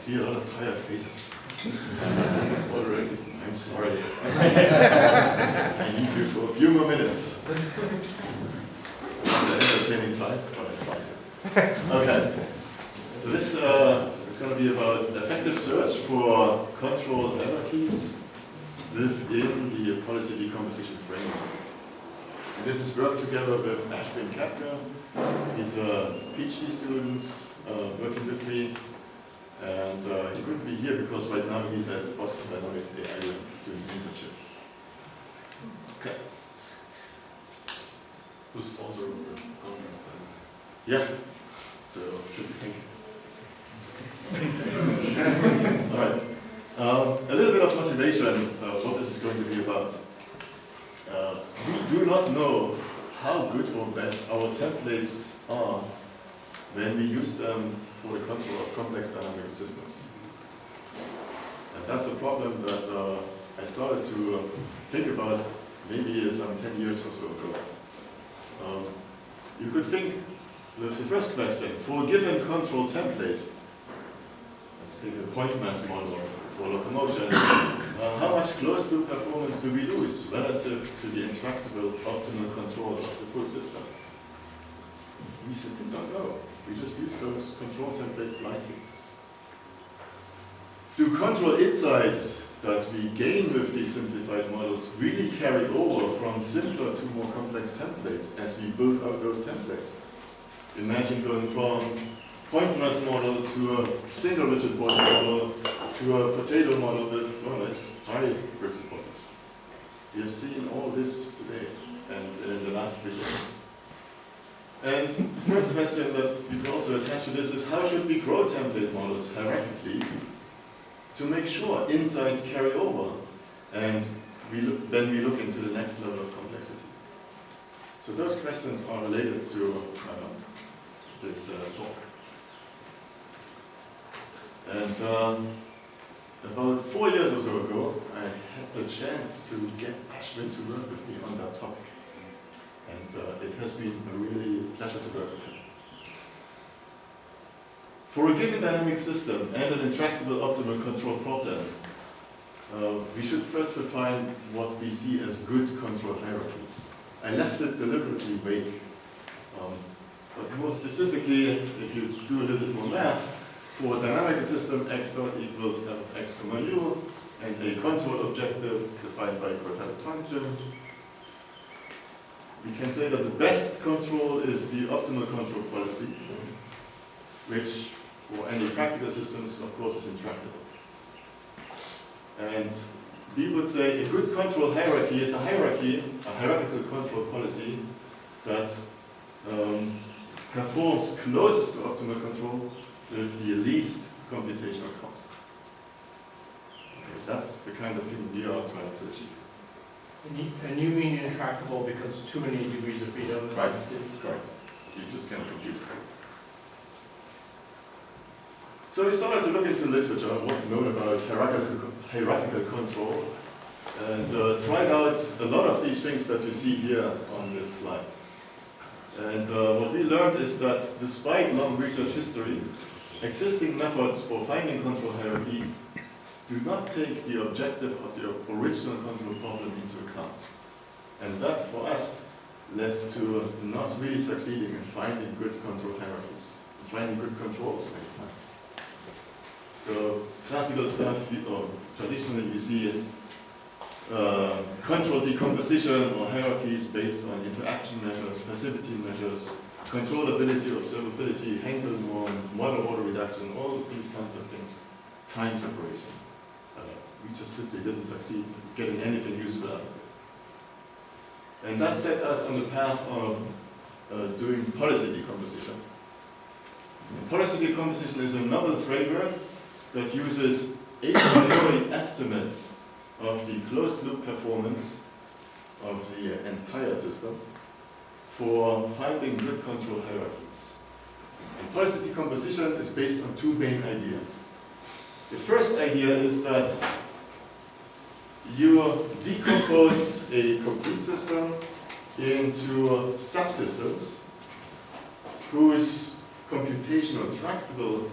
see a lot of tired faces. Already. I'm sorry. I need you for a few more minutes. Not an entertaining time, but I tried. Okay. So this is going to be about effective search for control hierarchies within the policy decomposition framework. And this is worked together with Ashwin Kapka. He's a PhD student working with me. And he couldn't be here because right now he's at Boston Dynamics AI doing an internship. Okay. Who's sponsor of the conference? Yeah. So should we think? Alright. A little bit of motivation what this is going to be about. We do not know how good or bad our templates are when we use them for the control of complex dynamic systems. And that's a problem that I started to think about maybe some 10 years or so ago. You could think with the first question, for a given control template, let's take a point mass model for locomotion, how much closed loop performance do we lose relative to the intractable optimal control of the full system? We simply don't know. We just use those control templates blindly. Do control insights that we gain with these simplified models really carry over from simpler to more complex templates as we build out those templates? Imagine going from point mass model to a single rigid body model to a potato model with more or less 5 rigid bodies. We have seen all this today and in the last 3 days. And the third question that we can also attach to this is how should we grow template models hierarchically to make sure insights carry over and then we look into the next level of complexity. So those questions are related to this talk. And about 4 years or so ago, I had the chance to get Ashwin to work with me on that topic. And it has been a really pleasure to work with him. For a given dynamic system and an intractable optimal control problem, we should first define what we see as good control hierarchies. I left it deliberately vague. But more specifically, if you do a little bit more math, for a dynamic system, x dot equals x comma u, and a control objective defined by a quadratic function, we can say that the best control is the optimal control policy, which for any practical systems, of course, is intractable. And we would say a good control hierarchy is a hierarchical control policy that performs closest to optimal control with the least computational cost. Okay, that's the kind of thing we are trying to achieve. And you mean intractable because too many degrees of freedom? Right, correct. You just can't compute. So we started to look into literature, what's known about hierarchical control, and tried out a lot of these things that you see here on this slide. And what we learned is that despite long research history, existing methods for finding control hierarchies do not take the objective of the original control problem into account. And that, for us, led to not really succeeding in finding good control hierarchies, finding good controls many times. So, classical stuff, or traditionally you see control decomposition or hierarchies based on interaction measures, passivity measures, controllability, observability, Henkel norm, model order reduction, all of these kinds of things, time separation. We just simply didn't succeed in getting anything useful out of it. And that set us on the path of doing policy decomposition. And policy decomposition is a novel framework that uses a priori estimates of the closed loop performance of the entire system for finding good control hierarchies. And policy decomposition is based on 2 main ideas. The first idea is that you decompose a complete system into subsystems whose computational tractable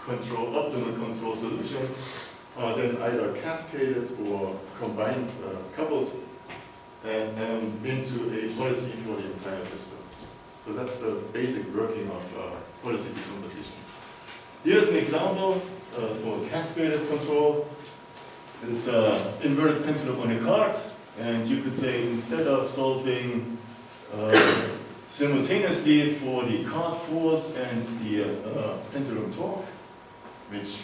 optimal control solutions are then either cascaded or combined, coupled, and into a policy for the entire system. So that's the basic working of policy decomposition. Here's an example for cascaded control. It's an inverted pendulum on a card, and you could say instead of solving simultaneously for the card force and the pendulum torque, which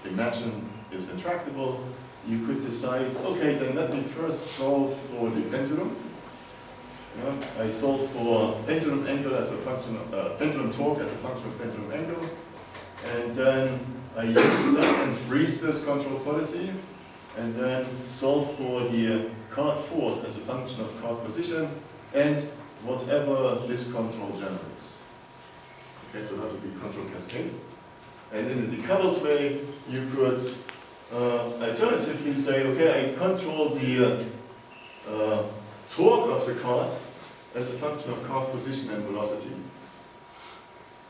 imagine is intractable, you could decide, okay, then let me first solve for the pendulum. I solve for pendulum angle as a function of pendulum torque as a function of pendulum angle, and then I use that and freeze this control policy, and then solve for the card force as a function of card position and whatever this control generates. Okay, so that would be control cascade. And in a decoupled way, you could alternatively say, okay, I control the torque of the card as a function of card position and velocity.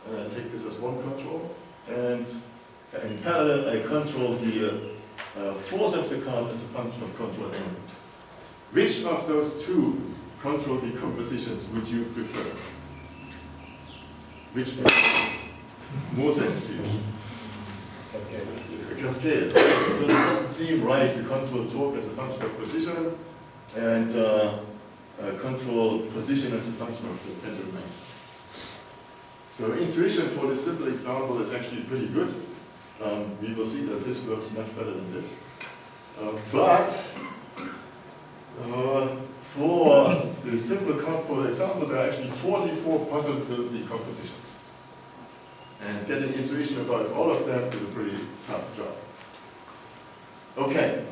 And I take this as one control. And in parallel, I control the force of the card as a function of control angle. Which of those two control decompositions would you prefer? Which makes more sense to you? Cascade. Cascade. Because it doesn't seem right to control torque as a function of position and control position as a function of the pendulum angle. So intuition for this simple example is actually pretty good. We will see that this works much better than this. But for the simple cardboard example, there are actually 44 possible decompositions. And getting intuition about all of them is a pretty tough job. Okay.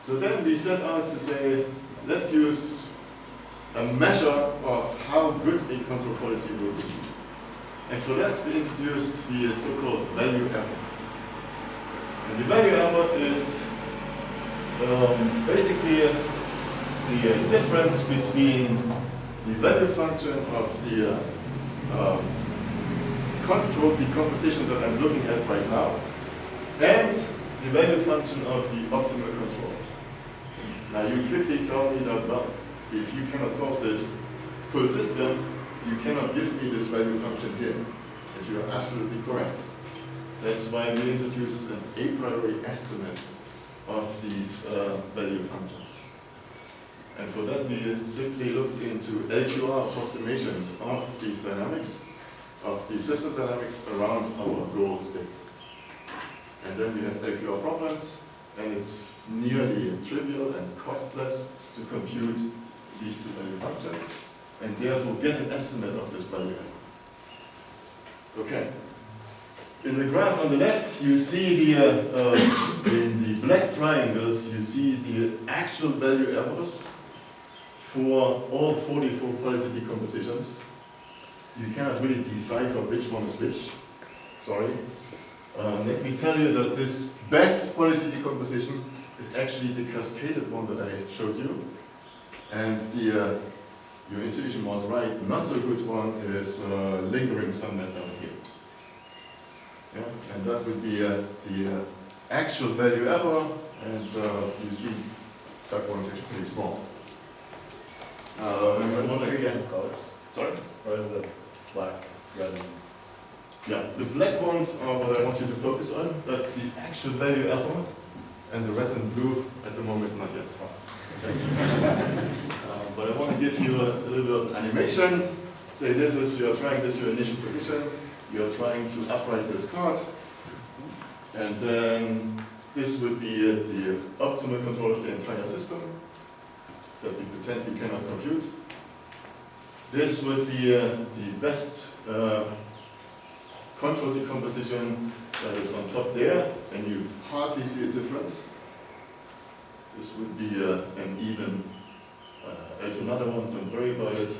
So then we set out to say, let's use a measure of how good a control policy will be. And for that, we introduced the so-called value error. And the value error is basically the difference between the value function of the control decomposition that I'm looking at right now and the value function of the optimal control. Now you quickly tell me that, well, if you cannot solve this full system, you cannot give me this value function here. And you are absolutely correct. That's why we introduced an a priori estimate of these value functions. And for that we simply looked into LQR approximations of these dynamics, of the system dynamics around our goal state. And then we have LQR problems, and it's nearly trivial and costless to compute these two value functions, and therefore get an estimate of this value. Okay. In the graph on the left, you see the in the black triangles, you see the actual value errors for all 44 policy decompositions. You cannot really decipher which one is which. Sorry. Let me tell you that this best policy decomposition is actually the cascaded one that I showed you. And the your intuition was right. Not so good one is lingering somewhere down here. Yeah? And that would be the actual value error, and you see that one is actually pretty small. What are you colors? Sorry? What are the black, red, and Yeah, the black ones are what I want you to focus on. That's the actual value error, and the red and blue at the moment not yet. But I want to give you a little bit of an animation. Say this is, you are trying this your initial position, you are trying to upright this card, and then this would be the optimal control of the entire system that we pretend we cannot compute. This would be the best control decomposition that is on top there, and you hardly see a difference. This would be an even, it's another one, don't worry about it.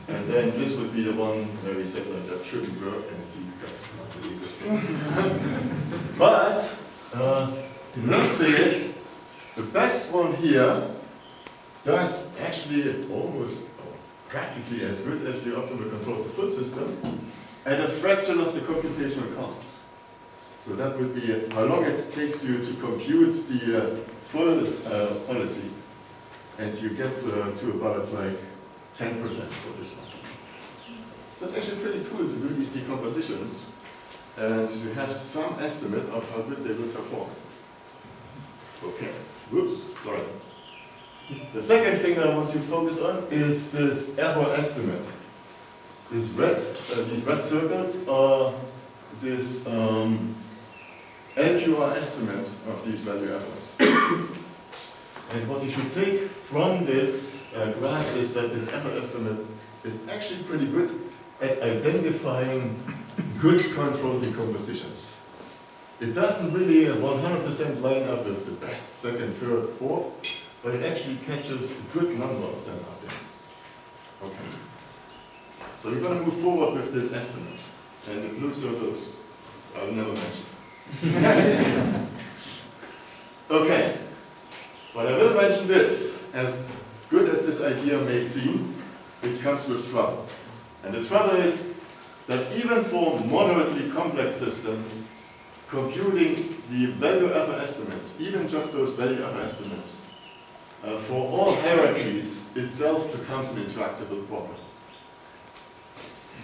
And then this would be the one where we said like that shouldn't work, and indeed that's not really good thing. But the nice thing is, the best one here does actually almost practically as good as the optimal control of the full system at a fraction of the computational costs. So that would be how long it takes you to compute the full policy, and you get to about like 10% for this one. So it's actually pretty cool to do these decompositions and to have some estimate of how good they will perform. Okay, whoops, sorry. The second thing that I want to focus on is this error estimate. These red circles are this LQR estimate of these value errors. And what you should take from this graph is that this error estimate is actually pretty good at identifying good control decompositions. It doesn't really 100% line up with the best, second, third, fourth, but it actually catches a good number of them out there. Okay. So we're going to move forward with this estimate. And the blue circles, I will never mention. Okay. But I will mention this. As good as this idea may seem, it comes with trouble. And the trouble is that even for moderately complex systems, computing the value error estimates, even just those value error estimates, for all hierarchies itself becomes an intractable problem.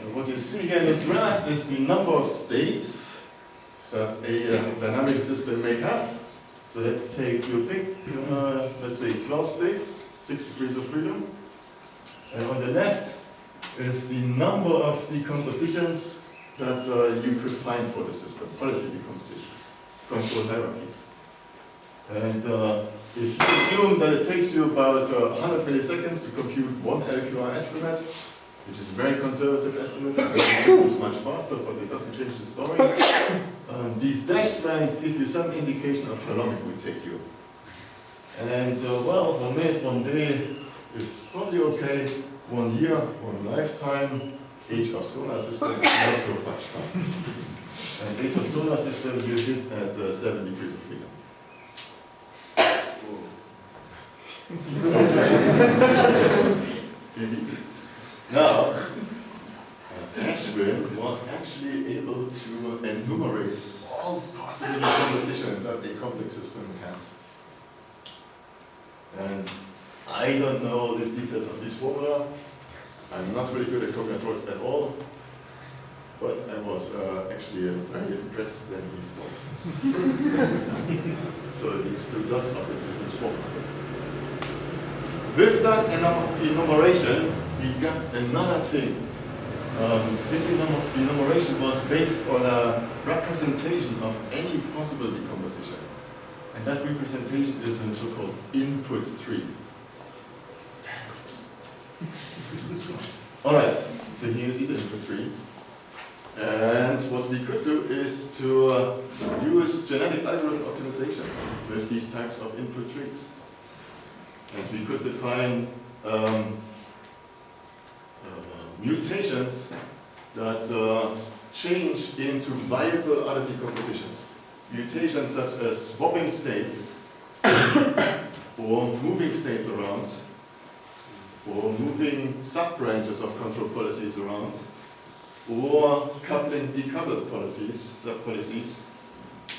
And what you see here in this graph is the number of states that a dynamic system may have. So let's take your pick, let's say 12 states, 6 degrees of freedom. And on the left is the number of decompositions that you could find for the system, policy decompositions, control hierarchies. And if you assume that it takes you about 100 milliseconds to compute one LQR estimate, which is a very conservative estimate, it's much faster, but it doesn't change the story. These dashed lines give you some indication of how long it would take you. And well, 1 minute, 1 day is probably okay. 1 year, 1 lifetime, age of solar system is not so much fun. And age of solar system you hit at 7 degrees of freedom. Indeed. Now, Ashwin was actually able to enumerate all possible decompositions that a complex system has. And I don't know these details of this formula. I'm not really good at combinatorics at all, but I was actually very impressed when he solved this. So these blue dots are in this formula. With that enumeration, we got another thing. This enumeration was based on a representation of any possible decomposition. And that representation is a so-called input tree. Alright, so here you see the input tree. And what we could do is to use genetic algorithm optimization with these types of input trees. And we could define mutations that change into viable other decompositions. Mutations such as swapping states, or moving states around, or moving sub-branches of control policies around, or coupling decoupled policies, sub-policies,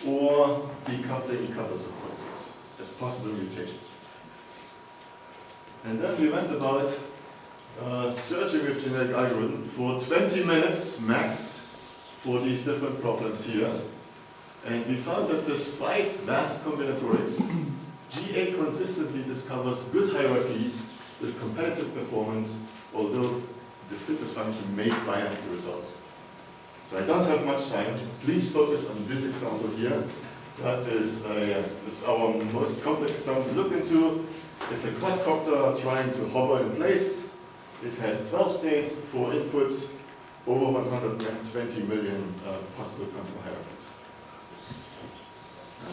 or decoupling decoupled sub-policies as possible mutations. And then we went about searching with genetic algorithm for 20 minutes max for these different problems here. And we found that despite vast combinatorics, GA consistently discovers good hierarchies with competitive performance, although the fitness function may bias the results. So I don't have much time. Please focus on this example here. That is our most complex example to look into. It's a quadcopter trying to hover in place. It has 12 states, 4 inputs, over 120 million possible control hierarchies.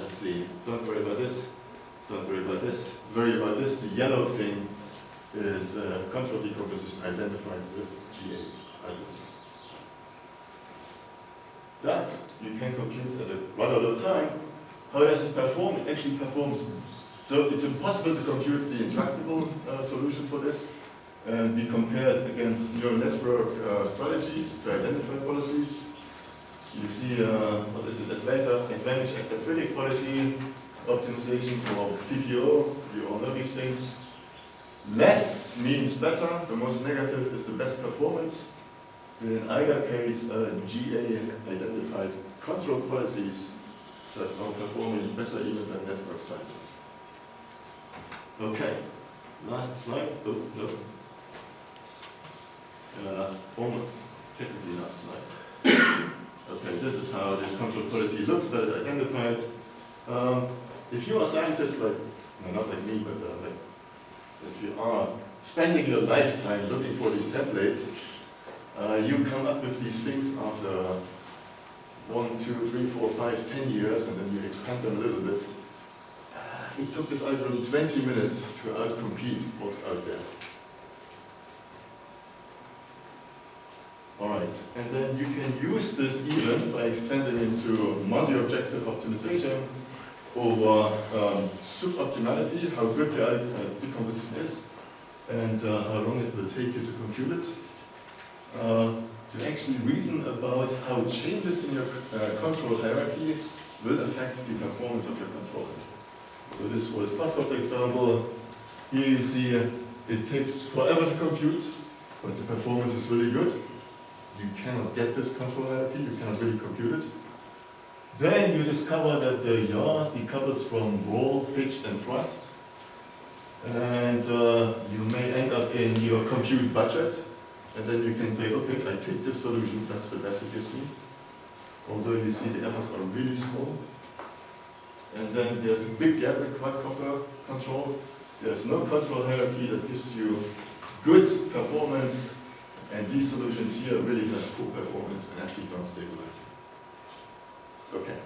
Let's see, don't worry about this, don't worry about this, worry about this. The yellow thing is control decomposition identified with GA algorithm. That you can compute at a rather low time. How does it perform? It actually performs. So it's impossible to compute the intractable solution for this. And we compared against neural network strategies to identify policies. You see, what is it, advantage actor critic policy, optimization for PPO, you all know these things. Less means better, the most negative is the best performance. In either case, GA identified control policies that are performing better even than network structures. Okay, last slide. Oh, no. Almost technically last slide. Okay, this is how this control policy looks that it identified. If you are scientists like, no, not like me, but like if you are spending your lifetime looking for these templates, you come up with these things after 1, 2, 3, 4, 5, 10 years, and then you expand them a little bit. It took this algorithm 20 minutes to outcompete what's out there. Alright, and then you can use this even by extending into multi-objective optimization over suboptimality, how good the decomposition is, and how long it will take you to compute it. To actually reason about how changes in your control hierarchy will affect the performance of your controller. So this was a example. Here you see it takes forever to compute, but the performance is really good. You cannot get this control hierarchy, you cannot really compute it. Then you discover that the yaw decouples from roll, pitch, and thrust. And you may end up in your compute budget. And then you can say, okay, I take this solution, that's the best it gives me. Although you see the errors are really small. And then there's a big gap in quadcopter control. There's no control hierarchy that gives you good performance. And these solutions here really have poor performance and actually don't stabilize. Okay.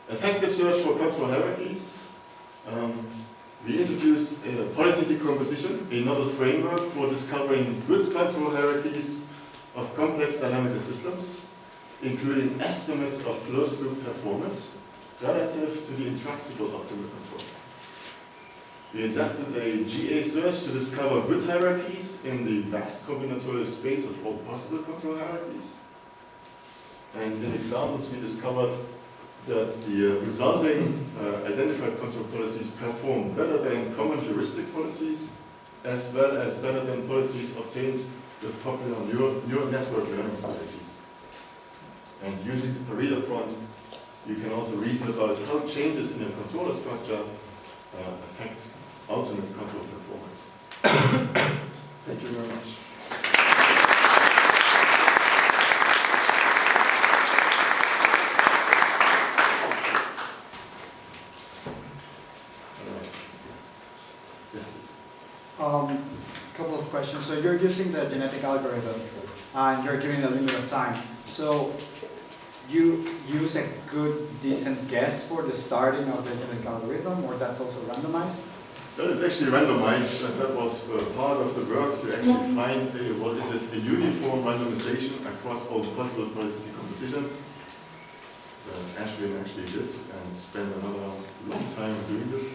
Effective search for control hierarchies. We introduced policy decomposition, a novel framework for discovering good control hierarchies of complex dynamical systems, including estimates of closed-loop performance relative to the intractable optimal control. We conducted a GA search to discover good hierarchies in the vast combinatorial space of all possible control hierarchies. And in examples, we discovered that the resulting identified control policies perform better than common heuristic policies, as well as better than policies obtained with popular neural network learning strategies. And using the Pareto front, you can also reason about how changes in your controller structure affect ultimate control performance. Thank you very much. Yes, please. Couple of questions. So you're using the genetic algorithm and you're giving a limit of time. So you use a good, decent guess for the starting of the genetic algorithm, or that's also randomized? That is actually randomized. That was part of the work to actually find a uniform randomization across all possible policy decompositions. Ashwin actually did and spent another long time doing this.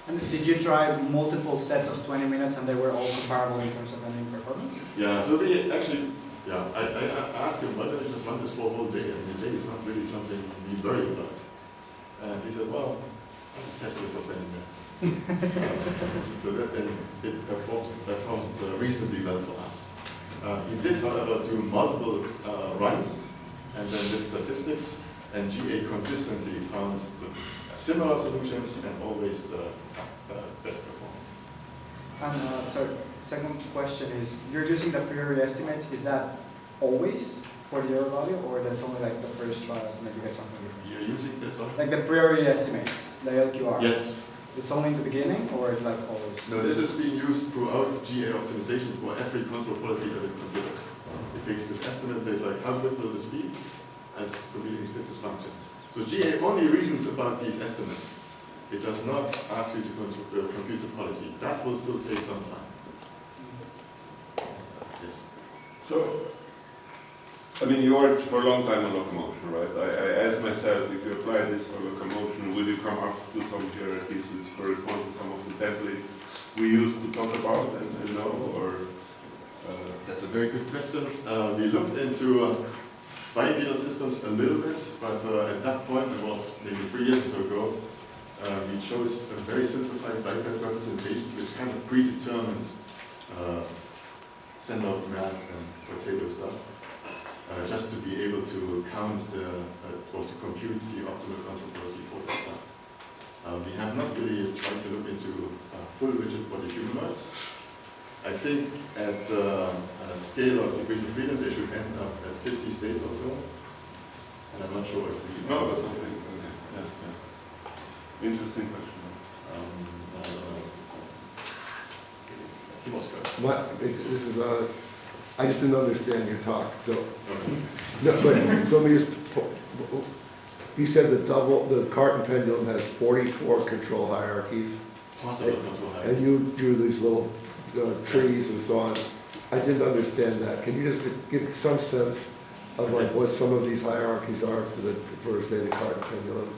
And did you try multiple sets of 20 minutes and they were all comparable in terms of any performance? Yeah, so we actually, I asked him, why don't you just run this for a whole day? And the day is not really something we worry about. And he said, well, I just tested it for 20 minutes. So that then it performed reasonably well for us. He did, however, do multiple runs and then did statistics, and GA consistently found similar solutions and always the best performance. And sorry, second question is, you're using the priori estimate, is that always for the error value, or that's only like the first trials and then you get something different? You're using that, sorry? Like the priori estimates, the LQR? Yes. It's only in the beginning, or it's like always? No, this is being used throughout GA optimization for every control policy that it considers. It takes this estimate and says like, how good will this be as computing this function? So GA only reasons about these estimates. It does not ask you to compute the policy. That will still take some time. Yes. So, I mean, you worked for a long time on locomotion, right? I asked myself, if you apply this for locomotion, will you come up to some hierarchies which correspond to some of the templates we used to talk about and know, or That's a very good question. We looked into bipedal systems a little bit, but at that point, it was maybe 3 years or so ago, we chose a very simplified biped representation which kind of predetermined center of mass and potato stuff, just to be able to count or to compute the optimal control policy for that stuff. We have not really tried to look into full rigid body humanoids. I think at a scale of degrees of freedom, they should end up at 50 states or so. And I'm not sure if we... No, that's something. Okay. Yeah. Interesting question. He was first. This is I just didn't understand your talk, so, Okay. no, but, so let me just, you said the Cartan pendulum has 44 control hierarchies, Possible control height. and you drew these little trees and so on. I didn't understand that. Can you just give some sense of like what some of these hierarchies are for say, the Cartan pendulum?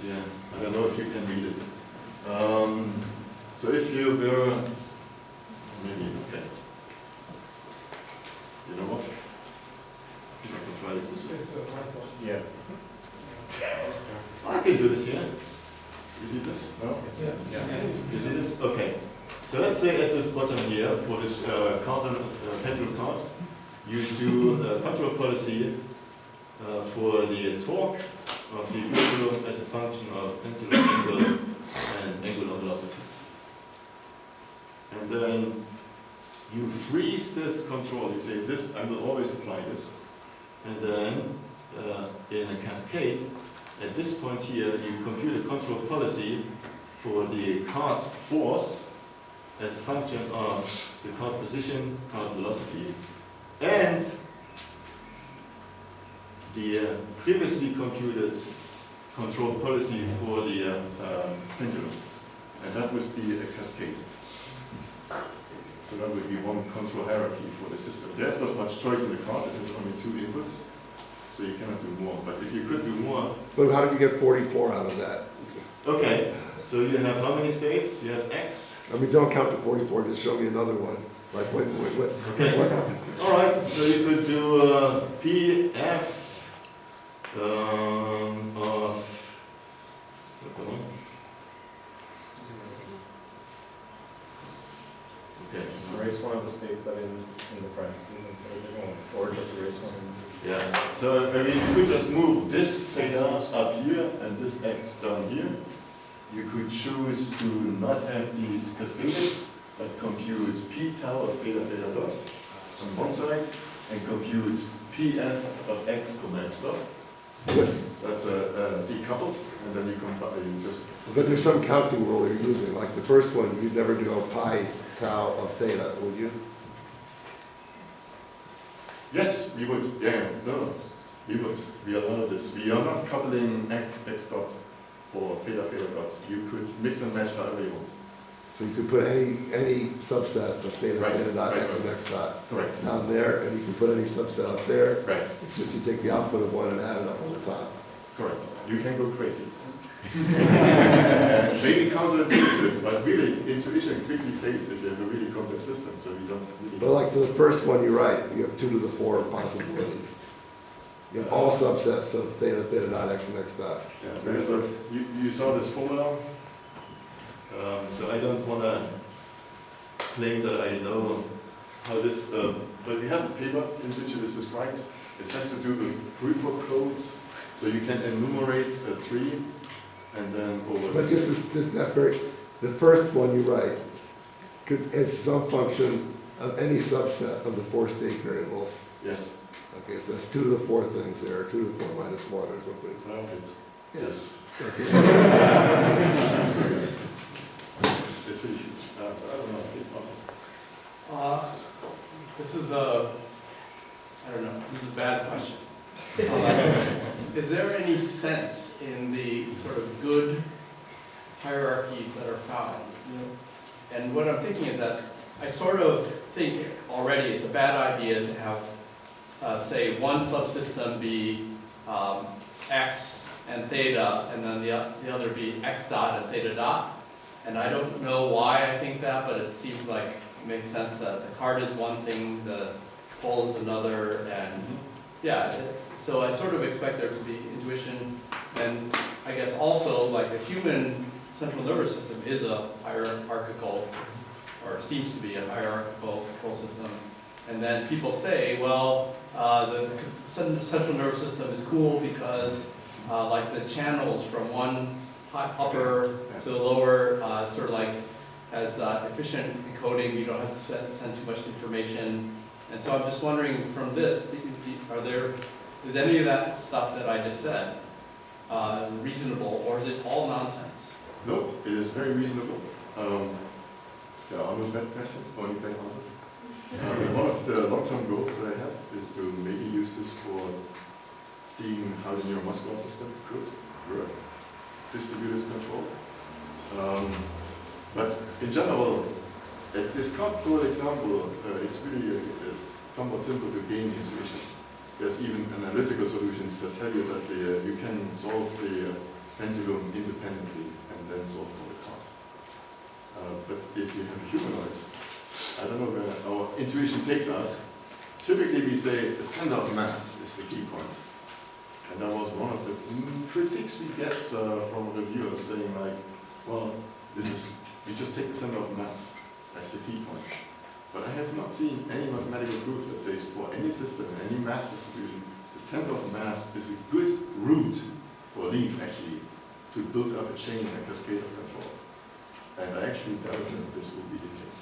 Yeah. I don't know if you can read it. So if you were, maybe, okay. You know what? If I can try this way. Yeah. I can do this here. You see this? No? Yeah. You see this? Okay. So let's say at this bottom here, for this Cartan pendulum card, you do the control policy for the torque of the pendulum as a function of pendulum angle and angular velocity. And then you freeze this control. You say this, I will always apply this. And then in a cascade, at this point here, you compute a control policy for the card force as a function of the card position, card velocity, and the previously computed control policy for the pendulum. And that would be a cascade. So that would be one control hierarchy for the system. There's not much choice in the card, it has only 2 inputs, so you cannot do more. But if you could do more... But how did you get 44 out of that? Okay, so you have how many states? You have X. I mean, don't count to 44, just show me another one. Like what? Okay. All right, so you could do P, F, of... Okay. Just erase one of the states that ends in the parentheses and put a big one, or just erase one. Yeah, so I mean, you could just move this theta up here and this X down here. You could choose to not have these cascaded, but compute P tau of theta theta dot on one side and compute Pf of X comma X dot. That's decoupled, and then you just... But there's some counting rule you're using, like the first one, you'd never do a pi tau of theta, would you? Yes, we would. Yeah, no, we would. We allow this. We are not coupling X dot for theta theta dot. You could mix and match however you want. So you could put any subset of theta Right, theta dot right, x right. and x dot Correct. down there, and you can put any subset up there. Right. It's just you take the output of one and add it up on the top. Correct. You can go crazy. Maybe counterintuitive, but really intuition quickly fades if you have a really complex system. So we don't really. But like, so the first one you write, you have 2 to the 4 possibilities. You have all subsets of theta theta dot x and x dot. Yeah, so you saw this formula. So I don't want to claim that I know how this, but we have a paper in which it is described. It has to do with proof of code, so you can enumerate a tree and then over. But this is not very, the first one you write could, as some function of any subset of the 4 state variables. Yes. Okay, so that's 2 to the 4 things there, 2 to the 4 minus 1 or something. No, it's yes. Okay. It's really huge. So I don't know. This is I don't know, this is a bad question. Is there any sense in the sort of good hierarchies that are found? You know? And what I'm thinking is that I sort of think already it's a bad idea to have, say, one subsystem be X and theta, and then the other be X dot and theta dot. And I don't know why I think that, but it seems like it makes sense that the cart is one thing, the pole is another, and yeah, so I sort of expect there to be intuition, and I guess also like the human central nervous system is a hierarchical, or seems to be a hierarchical control system. And then people say, well, the central nervous system is cool because like the channels from one upper to the lower sort of like has efficient encoding, you don't have to send too much information. And so I'm just wondering from this, is any of that stuff that I just said reasonable, or is it all nonsense? No, it is very reasonable. There are no bad questions, only bad answers. One of the long-term goals that I have is to maybe use this for seeing how the neuromuscular system could work, distributed control. But in general, this cardboard example, it's really somewhat simple to gain intuition. There's even analytical solutions that tell you that you can solve the pendulum independently and then solve for the card. But if you have a humanoid, I don't know where our intuition takes us. Typically we say the center of mass is the key point. And that was one of the critiques we get from reviewers saying like, well, we just take the center of mass as the key point. But I have not seen any mathematical proof that says for any system, any mass distribution, the center of mass is a good route, or leaf actually, to build up a chain and cascade of control. And I actually doubt that this will be the case.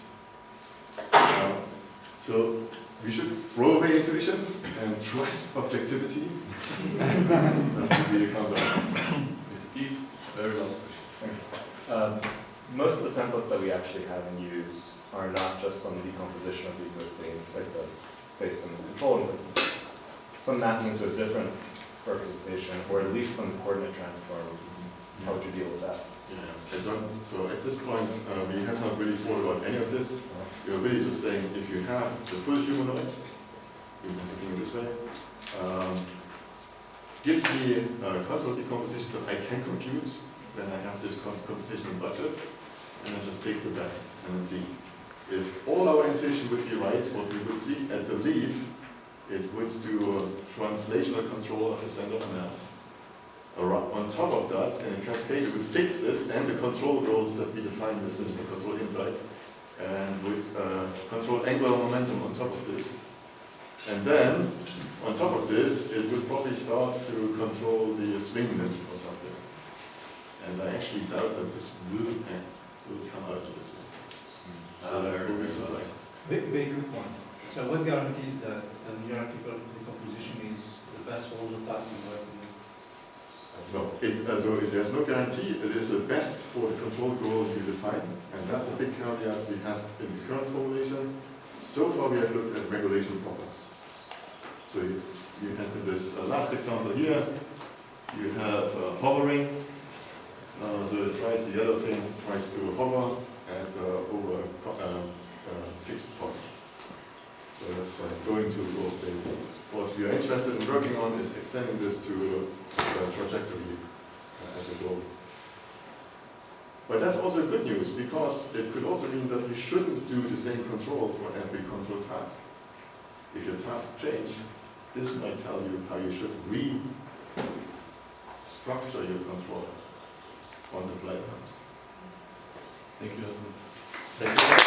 So we should throw away intuition and trust objectivity. That would be the countdown. Steve, very last question. Thanks. Most of the templates that we actually have in use are not just some decomposition of the existing, like the states and control inputs, some mapping into a different representation, or at least some coordinate transform. How would you deal with that? So at this point, we have not really thought about any of this. We are really just saying if you have the full humanoid, we have to think this way, give me control decomposition so I can compute, then I have this computational budget, and then just take the best and then see. If all our intuition would be right, what we would see at the leaf, it would do translational control of the center of mass. On top of that, in a cascade, it would fix this and the control goals that we define with this, the control insights, and with control angular momentum on top of this. And then, on top of this, it would probably start to control the swing limit or something. And I actually doubt that this will come out of this way. We'll be surprised. Very good point. So what guarantees that the hierarchical decomposition is the best for all the tasks involved? No, so there's no guarantee. It is the best for the control goal you define, and that's a big caveat we have in the current formulation. So far we have looked at regulation problems. So you have in this last example here, you have hovering. So it tries the other thing, tries to hover at over a fixed point. So that's going to raw state. What we are interested in working on is extending this to trajectory as a goal. But that's also good news, because it could also mean that we shouldn't do the same control for every control task. If your task change, this might tell you how you should structure your control when the flight comes. Thank you. Thank you.